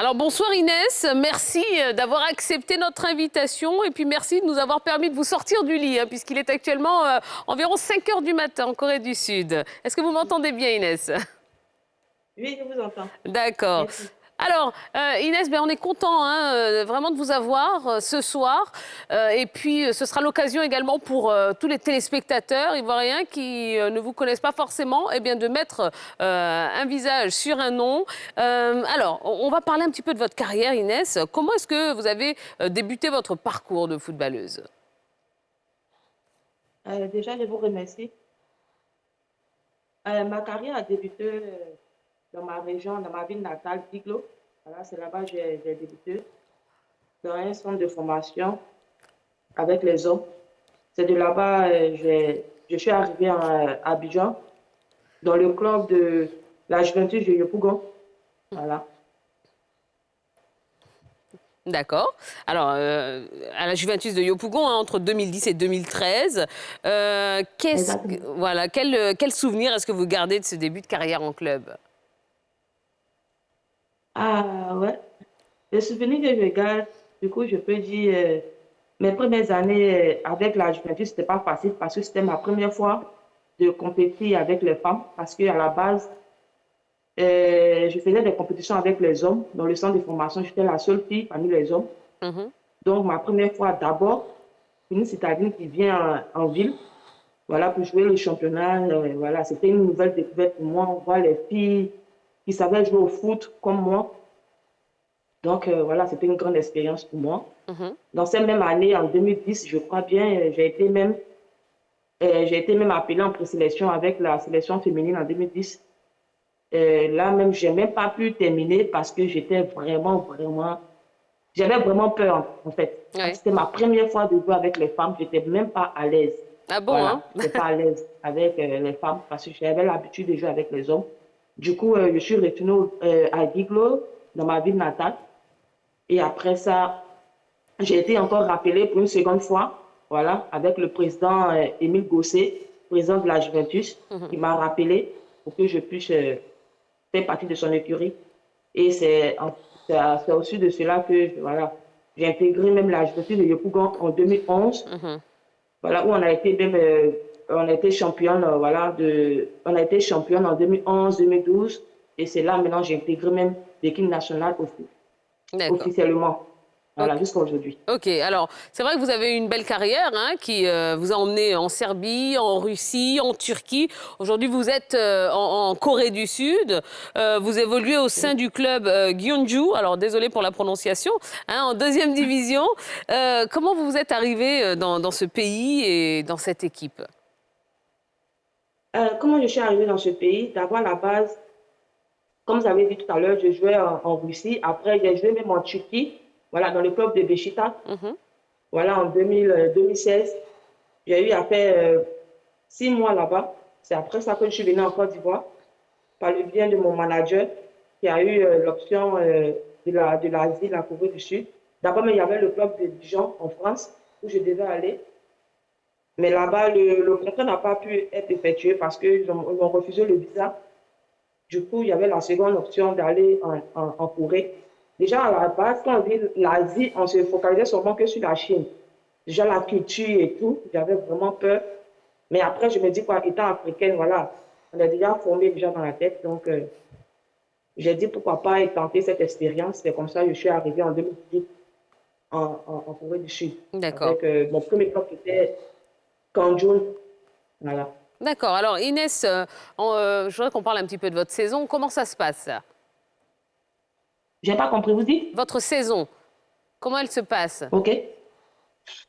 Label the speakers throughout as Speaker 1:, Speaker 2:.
Speaker 1: Alors bonsoir Inès, merci d'avoir accepté notre invitation et puis merci de nous avoir permis de vous sortir du lit, puisqu'il est actuellement environ 5 heures du matin en Corée du Sud. Est-ce que vous m'entendez bien Inès?
Speaker 2: Oui, je vous entends.
Speaker 1: D'accord.
Speaker 2: Merci.
Speaker 1: Alors, Inès, on est content vraiment de vous avoir ce soir. Et puis, ce sera l'occasion également pour tous les téléspectateurs ivoiriens qui ne vous connaissent pas forcément, eh bien, de mettre un visage sur un nom. Alors, on va parler un petit peu de votre carrière, Inès. Comment est-ce que vous avez débuté votre parcours de footballeuse?
Speaker 2: Déjà, je vous remercie. Ma carrière a débuté dans ma région, dans ma ville natale, Diglo. Voilà, c'est là-bas que j'ai débuté, dans un centre de formation avec les hommes. C'est de là-bas je suis arrivée à Abidjan, dans le club de la Juventus de Yopougon. Voilà.
Speaker 1: D'accord. Alors, à la Juventus de Yopougon, entre 2010 et 2013,
Speaker 2: Exactement.
Speaker 1: voilà, quel souvenir est-ce que vous gardez de ce début de carrière en club?
Speaker 2: Ah ouais. Les souvenirs que je garde, du coup, je peux dire, mes premières années avec la Juventus, c'était pas facile parce que c'était ma première fois de compétir avec les femmes. Parce qu'à la base, je faisais des compétitions avec les hommes. Dans le centre de formation, j'étais la seule fille parmi les hommes.
Speaker 1: Mhm.
Speaker 2: Donc, ma première fois d'abord, une citadine qui vient en ville, voilà, pour jouer le championnat. Voilà, c'était une nouvelle découverte pour moi. Voir les filles qui savaient jouer au foot comme moi. Donc, voilà, c'était une grande expérience pour moi.
Speaker 1: Mhm.
Speaker 2: Dans cette même année, en 2010, je crois bien, j'ai été même appelée en présélection avec la sélection féminine en 2010. Là même, je n'ai même pas pu terminer parce que j'avais vraiment peur en fait.
Speaker 1: Ouais.
Speaker 2: C'était ma première fois de jouer avec les femmes, je n'étais même pas à l'aise.
Speaker 1: Ah bon, hein?
Speaker 2: Voilà, je n'étais pas à l'aise avec les femmes parce que j'avais l'habitude de jouer avec les hommes. Du coup, je suis retournée à Guiglo, dans ma ville natale. Et après ça, j'ai été encore rappelée pour une seconde fois, voilà, avec le président Émile Gosset, président de la Juventus, qui m'a rappelé pour que je puisse faire partie de son écurie. Et c'est au-dessus de cela que voilà, j'ai intégré même la Juventus de Yopougon en 2011,
Speaker 1: Mhm.
Speaker 2: voilà, où on a été même on a été championne, on a été championne en 2011, 2012, et c'est là maintenant j'ai intégré même l'équipe nationale
Speaker 1: D'accord.
Speaker 2: officiellement, voilà,
Speaker 1: Ok.
Speaker 2: jusqu'à aujourd'hui.
Speaker 1: Ok, alors c'est vrai que vous avez eu une belle carrière qui vous a emmené en Serbie, en Russie, en Turquie. Aujourd'hui, vous êtes en Corée du Sud. Vous évoluez au sein du club Gyeongju. Alors désolé pour la prononciation, en deuxième division. Comment vous êtes arrivé dans ce pays et dans cette équipe?
Speaker 2: Comment je suis arrivée dans ce pays? D'abord, à la base, comme vous avez dit tout à l'heure, je jouais en Russie. Après, j'ai joué même en Turquie, voilà, dans le club de Beşiktaş.
Speaker 1: Mhm.
Speaker 2: Voilà, en 2016. J'ai eu à faire 6 mois là-bas. C'est après ça que je suis venue en Côte d'Ivoire, par le bien de mon manager, qui a eu l'option de l'Asie, la Corée du Sud. D'abord, mais il y avait le club de Dijon en France, où je devais aller. Mais là-bas, le contrat n'a pas pu être effectué parce qu'ils ont refusé le visa. Du coup, il y avait la seconde option d'aller en Corée. Déjà, à la base, quand on dit l'Asie, on se focalisait seulement que sur la Chine. Déjà, la culture et tout, j'avais vraiment peur. Mais après, je me dis, quoi, étant africaine, voilà, on est déjà formé déjà dans la tête. Donc, j'ai dit, pourquoi pas et tenter cette expérience. C'est comme ça que je suis arrivée en 2018 en Corée du Sud.
Speaker 1: D'accord.
Speaker 2: Avec mon premier club qui était Kanjun. Voilà.
Speaker 1: D'accord. Alors Inès, je voudrais qu'on parle un petit peu de votre saison. Comment ça se passe, ça?
Speaker 2: J'ai pas compris, vous dites?
Speaker 1: Votre saison, comment elle se passe?
Speaker 2: OK.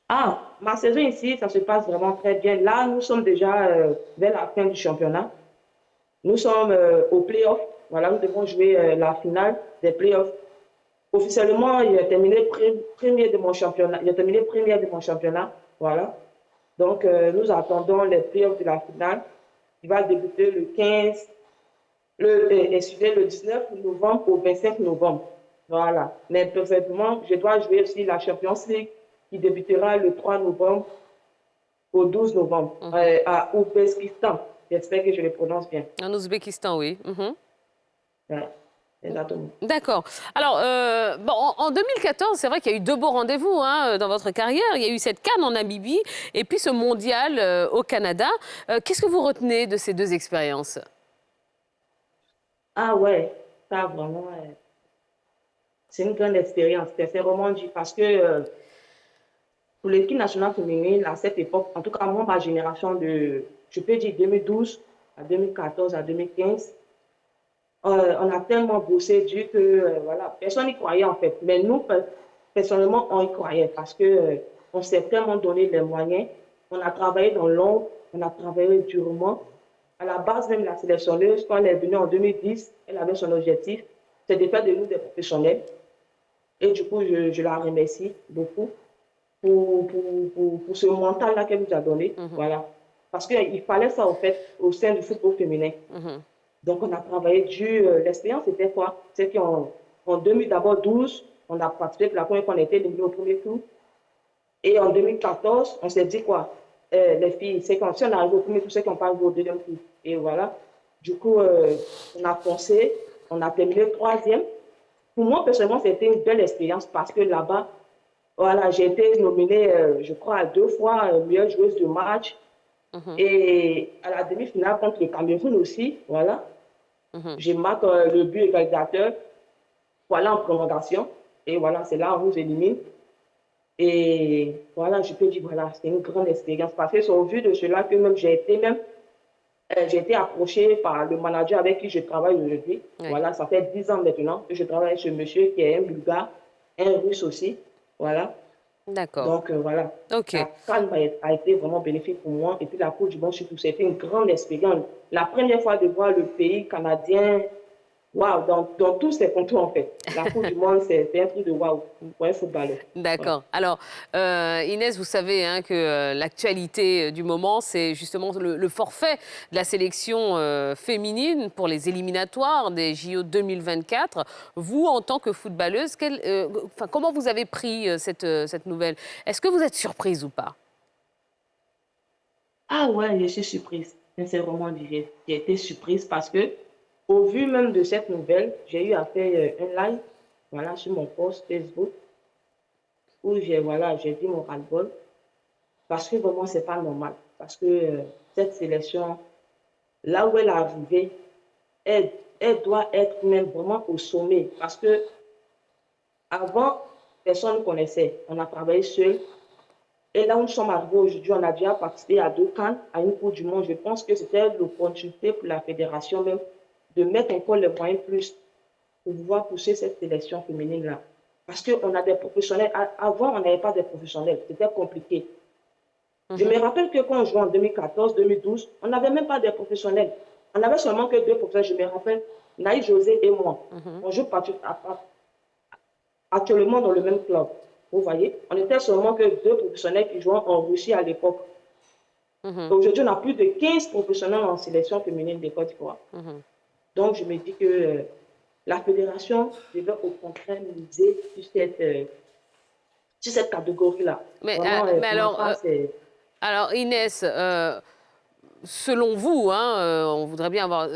Speaker 2: Ah, ma saison ici, ça se passe vraiment très bien. Là, nous sommes déjà vers la fin du championnat. Nous sommes au play-off. Voilà, nous devons jouer la finale des play-offs. Officiellement, il a terminé premier de mon championnat. Il a terminé premier de mon championnat. Voilà. Donc, nous attendons les play-offs de la finale qui va débuter le 15, excusez, le 19 novembre au 25 novembre. Voilà. Mais précisément, je dois jouer aussi la Champions League qui débutera le 3 novembre au 12 novembre
Speaker 1: Mhm.
Speaker 2: à Ouzbékistan. J'espère que je le prononce bien.
Speaker 1: En Ouzbékistan, oui. Mhm.
Speaker 2: Ouais. exactement.
Speaker 1: D'accord. Alors, bon, en 2014, c'est vrai qu'il y a eu deux beaux rendez-vous hein, dans votre carrière. Il y a eu cette CAN en Namibie et puis ce mondial au Canada. Qu'est-ce que vous retenez de ces deux expériences?
Speaker 2: Ah ouais, ça vraiment, c'est une grande expérience. C'est vraiment dit parce que pour l'équipe nationale féminine, à cette époque, en tout cas moi, ma génération je peux dire 2012 à 2014 à 2015, on a tellement bossé dur que voilà, personne n'y croyait en fait. Mais nous, personnellement, on y croyait parce que on s'est tellement donné les moyens. On a travaillé dans l'ombre, on a travaillé durement. À la base, même la sélectionneuse, quand elle est venue en 2010, elle avait son objectif, c'est de faire de nous des professionnels. Et du coup, je la remercie beaucoup pour ce mental-là qu'elle nous a donné. Voilà. Parce qu'il fallait ça, en fait, au sein du football féminin. Donc, on a travaillé dur. L'expérience, c'était quoi? C'est qu'en 2012, on a participé pour la première fois, on a été éliminé au premier tour. Et en 2014, on s'est dit quoi? Les filles, c'est quand si on arrive au premier tour, c'est qu'on parle au deuxième tour. Et voilà. Du coup, on a foncé, on a terminé troisième. Pour moi, personnellement, c'était une belle expérience parce que là-bas, voilà, j'ai été nominée, je crois, à 2 fois meilleure joueuse de match. Et à la demi-finale contre le Cameroun aussi, voilà. Je marque le but égalisateur, voilà, en prolongation. Et voilà, c'est là où on nous élimine. Et voilà, je peux dire, voilà, c'est une grande expérience. Parce que c'est au vu de cela que même j'ai été approchée par le manager avec qui je travaille aujourd'hui.
Speaker 1: Oui.
Speaker 2: Voilà, ça fait 10 ans maintenant que je travaille avec ce monsieur qui est un Bulgare, un Russe aussi. Voilà.
Speaker 1: D'accord.
Speaker 2: Donc voilà,
Speaker 1: Ok.
Speaker 2: la CAN a été vraiment bénéfique pour moi. Et puis la Coupe du Monde surtout, c'était une grande expérience. La première fois de voir le pays canadien, waouh, dans tous ses contours en fait. La Coupe du Monde, c'est un truc de waouh pour un footballeur. Ouais.
Speaker 1: D'accord. Alors, Inès, vous savez hein, que l'actualité du moment, c'est justement le forfait de la sélection féminine pour les éliminatoires des JO 2024. Vous, en tant que footballeuse, comment vous avez pris cette nouvelle? Est-ce que vous êtes surprise ou pas?
Speaker 2: Ah ouais, je suis surprise. Sincèrement, j'ai été surprise parce que, au vu même de cette nouvelle, j'ai eu à faire un live voilà, sur mon post Facebook où j'ai dit mon ras-le-bol parce que vraiment, c'est pas normal. Parce que cette sélection, là où elle est arrivée, elle, elle doit être même vraiment au sommet. Parce que avant, personne ne connaissait. On a travaillé seul. Et là où nous sommes arrivés aujourd'hui, on a déjà participé à 2 CAN, à une Coupe du Monde. Je pense que c'était l'opportunité pour la fédération même de mettre encore les moyens plus pour pouvoir pousser cette sélection féminine-là. Parce qu'on a des professionnels. Avant, on n'avait pas de professionnels. C'était compliqué. Je me rappelle que quand on jouait en 2014, 2012, on n'avait même pas de professionnels. On avait seulement que 2 professionnels. Je me rappelle, Naïs José et moi. On joue actuellement dans le même club. Vous voyez, on était seulement que 2 professionnels qui jouaient en Russie à l'époque. Aujourd'hui, on a plus de 15 professionnels en sélection féminine de Côte d'Ivoire. Donc, je me dis que la fédération devait au contraire miser sur cette catégorie-là.
Speaker 1: Mais,
Speaker 2: Vraiment,
Speaker 1: mais
Speaker 2: pour ma part, c'est...
Speaker 1: alors, Inès, selon vous, hein, on voudrait bien avoir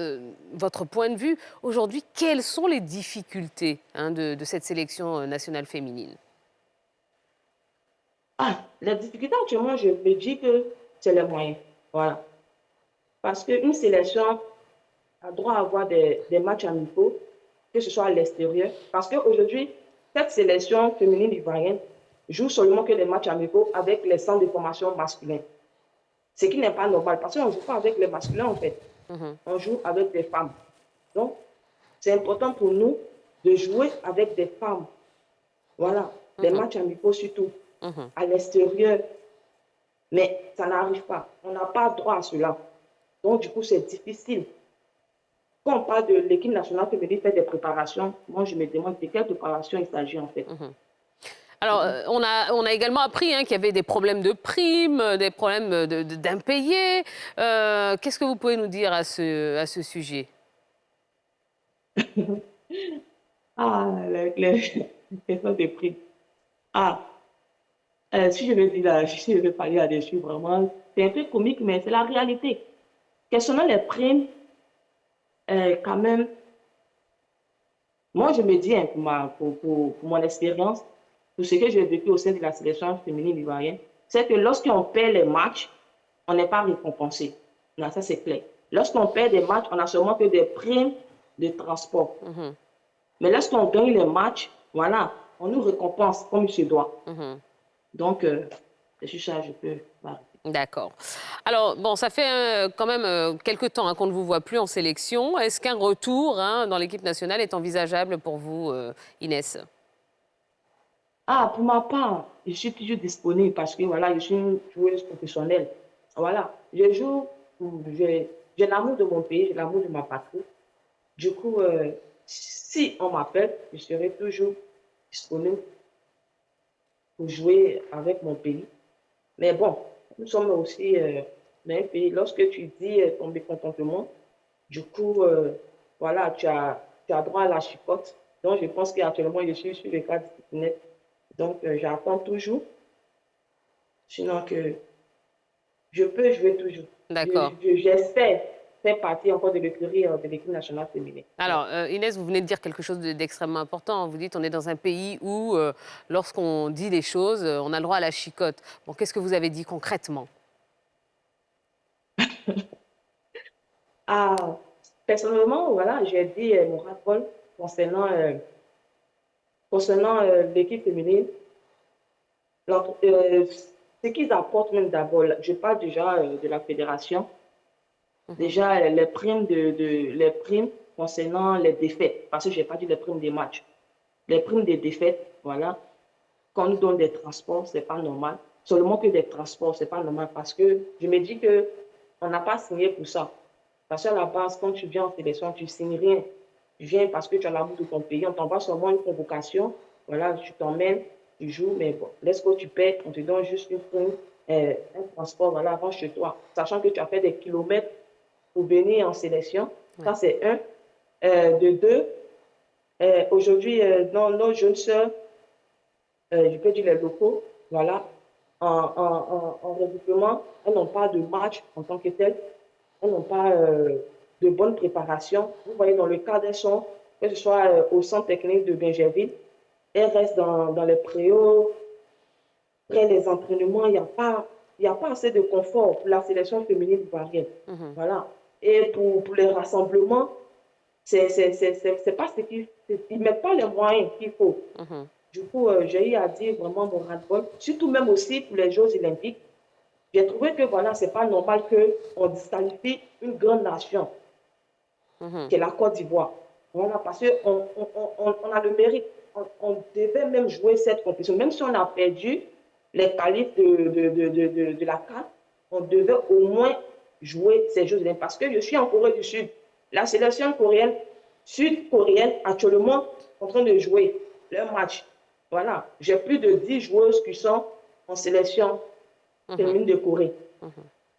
Speaker 1: votre point de vue. Aujourd'hui, quelles sont les difficultés hein, de cette sélection nationale féminine?
Speaker 2: Ah, la difficulté actuellement, je me dis que c'est les moyens. Voilà. Parce qu'une sélection a droit à avoir des matchs amicaux, que ce soit à l'extérieur. Parce qu'aujourd'hui, cette sélection féminine ivoirienne joue seulement que les matchs amicaux avec les centres de formation masculins. Ce qui n'est pas normal, parce qu'on ne joue pas avec les masculins en fait. On joue avec des femmes. Donc, c'est important pour nous de jouer avec des femmes. Voilà, des matchs amicaux surtout, à l'extérieur. Mais ça n'arrive pas. On n'a pas droit à cela. Donc, du coup, c'est difficile. Quand on parle de l'équipe nationale féminine fait des préparations, moi, je me demande de quelle préparation il s'agit en fait.
Speaker 1: Alors, on a également appris hein, qu'il y avait des problèmes de primes, des problèmes d'impayés. Qu'est-ce que vous pouvez nous dire à ce sujet?
Speaker 2: Ah, les questions de prix. Ah, si je veux dire là, si je veux parler là-dessus, vraiment, c'est un peu comique, mais c'est la réalité. Quelles sont les primes, quand même, Moi, je me dis, hein, pour mon expérience, pour ce que j'ai vécu au sein de la sélection féminine ivoirienne, c'est que lorsqu'on perd les matchs, on n'est pas récompensé. Non, ça, c'est clair. Lorsqu'on perd des matchs, on a seulement que des primes de transport. Mais lorsqu'on gagne les matchs, voilà, on nous récompense comme il se doit. Donc, c'est sur ça, je peux m'arrêter.
Speaker 1: D'accord. Alors, bon, ça fait quand même quelques temps qu'on ne vous voit plus en sélection. Est-ce qu'un retour dans l'équipe nationale est envisageable pour vous, Inès?
Speaker 2: Ah, pour ma part, je suis toujours disponible parce que voilà, je suis une joueuse professionnelle. Voilà, je joue, j'ai l'amour de mon pays, j'ai l'amour de ma patrie. Du coup, si on m'appelle, je serai toujours disponible pour jouer avec mon pays. Mais bon, nous sommes aussi dans un pays, lorsque tu dis ton mécontentement, du coup, voilà, tu as droit à la chicotte. Donc, je pense qu'actuellement, je suis sur le cas disciplinaire. Donc, j'attends toujours, sinon que je peux jouer toujours.
Speaker 1: D'accord.
Speaker 2: J'espère faire partie encore de l'écurie de l'équipe nationale féminine. Ouais.
Speaker 1: Alors, Inès, vous venez de dire quelque chose d'extrêmement important. Vous dites on est dans un pays où, lorsqu'on dit les choses, on a le droit à la chicotte. Bon, qu'est-ce que vous avez dit concrètement?
Speaker 2: Ah, personnellement, voilà, j'ai dit mon ras-le-bol concernant, concernant l'équipe féminine. Ce qu'ils apportent même d'abord, je parle déjà de la fédération, déjà les primes concernant les défaites, parce que je n'ai pas dit les primes des matchs. Les primes des défaites, voilà, quand on nous donne des transports, c'est pas normal. Seulement que des transports, c'est pas normal parce que je me dis que on n'a pas signé pour ça. Parce qu'à la base, quand tu viens en sélection, tu ne signes rien. Tu viens parce que tu as l'amour de ton pays. On t'envoie seulement une convocation. Voilà, tu t'emmènes, tu joues, mais bon, lorsque tu perds, on te donne juste une prime, un transport, voilà, avant chez toi. Sachant que tu as fait des kilomètres pour venir en sélection.
Speaker 1: Ouais.
Speaker 2: Ça, c'est un. De deux, aujourd'hui, nos jeunes sœurs, je peux dire les locaux, voilà, en regroupement, elles n'ont pas de match en tant que tel, elles n'ont pas de bonne préparation. Vous voyez, dans le cas d'elles sont, que ce soit au centre technique de Bingerville, elles restent dans les préaux, après les entraînements, il y a pas assez de confort pour la sélection féminine ivoirienne. Voilà. Et pour les rassemblements, c'est pas ce qu'ils ne mettent pas les moyens qu'il faut. Du coup, j'ai eu à dire vraiment mon ras-le-bol, surtout même aussi pour les Jeux olympiques. J'ai trouvé que voilà, c'est pas normal qu'on disqualifie une grande nation, qui est la Côte d'Ivoire. Voilà, parce qu'on a le mérite. On devait même jouer cette compétition. Même si on a perdu les qualifs de la CAN, on devait au moins jouer ces Jeux olympiques. Parce que je suis en Corée du Sud. La sélection coréenne, sud-coréenne, actuellement, en train de jouer leur match. Voilà, j'ai plus de 10 joueuses qui sont en sélection féminine de Corée.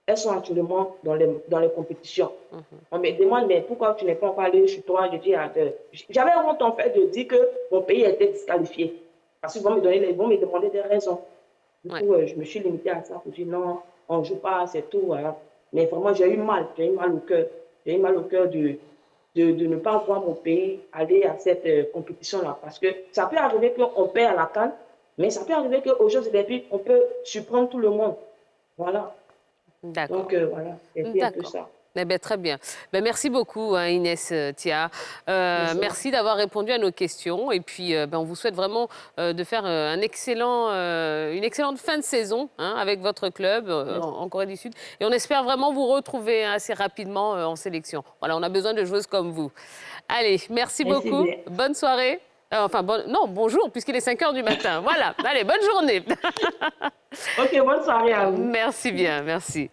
Speaker 2: Elles sont actuellement dans les compétitions. On me demande, mais pourquoi tu n'es pas encore allé chez toi? Je dis, j'avais honte en fait de dire que mon pays était disqualifié. Parce qu'ils vont me demander des raisons. Du coup, je me suis limitée à ça pour dire non, on ne joue pas, c'est tout. Voilà. Mais vraiment, j'ai eu mal au cœur. J'ai eu mal au cœur de ne pas voir mon pays aller à cette compétition-là. Parce que ça peut arriver qu'on perd à la CAN, mais ça peut arriver qu'aux Jeux olympiques, on peut surprendre tout le monde. Voilà. Donc, voilà, c'est un peu ça.
Speaker 1: Eh bien, très bien. Ben, merci beaucoup, Inès Tia. Merci d'avoir répondu à nos questions. Et puis, on vous souhaite vraiment de faire une excellente fin de saison avec votre club en Corée du Sud. Et on espère vraiment vous retrouver assez rapidement en sélection. Voilà, on a besoin de joueuses comme vous. Allez, merci beaucoup.
Speaker 2: Bien.
Speaker 1: Bonne soirée. Non, bonjour, puisqu'il est 5 h du matin. Voilà, allez, bonne journée.
Speaker 2: Ok, bonne soirée à vous.
Speaker 1: Merci bien, merci.